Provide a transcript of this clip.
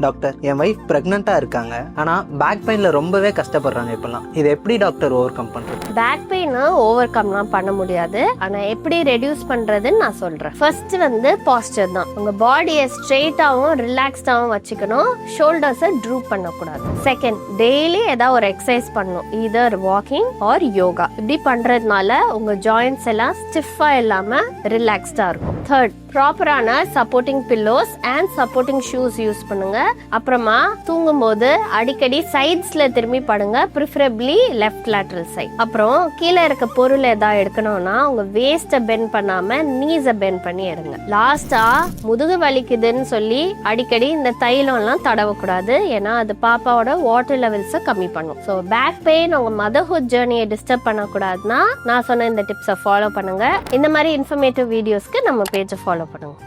Doctor, என் wife பிரெக்னெண்டா இருக்காங்க, ஆனா back பெயின்ல ரொம்பவே கஷ்டப்படுறாங்க. இப்பெல்லாம் இது எப்படி டாக்டர் ஓவர் கம் பண்றது? பேக் பெயினை ஓவர் கம்லாம் பண்ண முடியாது, ஆனா எப்படி ரெடியூஸ் பண்றதுன்னு நான் சொல்றேன். ஃபர்ஸ்ட் பாஸ்டர் தான். உங்க பாடியை ஸ்ட்ரெயிட்டாவும் ரிலாக்ஸ்டாவும் வச்சுக்கணும். ஷோல்டர்ஸை ட்ரூப் பண்ணக்கூடாது. செகண்ட், டெய்லி ஏதாவது ஒரு எக்ஸசைஸ் பண்ணணும், இதர் வாக்கிங் ஆர் யோகா. இப்படி பண்றதுனால உங்க ஜாயின்ஸ் எல்லாம் ஸ்டிஃபா இல்லாம ரிலாக்ஸ்டா இருக்கும். தேர்ட், ப்ராப்பரான supporting pillows and supporting shoes use பண்ணுங்க. அப்புறமா தூங்கும் போது அடிக்கடி சைட்ஸ்ல திரும்பி படுங்க, ப்ரிஃபரபிளி லெஃப்ட் லேட்டரல் சைட். அப்புறம் கீழே இருக்க பொருள் ஏதாவது எடுக்கணும்னா உங்க வேஸ்ட்டை பெண்ட் பண்ணாம நீஸை பெண்ட் பண்ணி எடுங்க. லாஸ்டா, முதுகு வலிக்குதுன்னு சொல்லி அடிக்கடி இந்த தைலம்லாம் தடவக்கூடாது, ஏன்னா அது பாப்பாவோட வாட்டர் லெவல்ஸை கம்மி பண்ணும். ஸோ பேக் பெயின் உங்க மதர்ஹுட் ஜேர்னியை டிஸ்டர்ப் பண்ணக்கூடாதுன்னா நான் சொன்ன இந்த டிப்ஸை ஃபாலோ பண்ணுங்க. இந்த மாதிரி இன்ஃபர்மேட்டிவ் வீடியோஸ்க்கு நம்ம பேஜை ஃபாலோ பண்ணுங்க.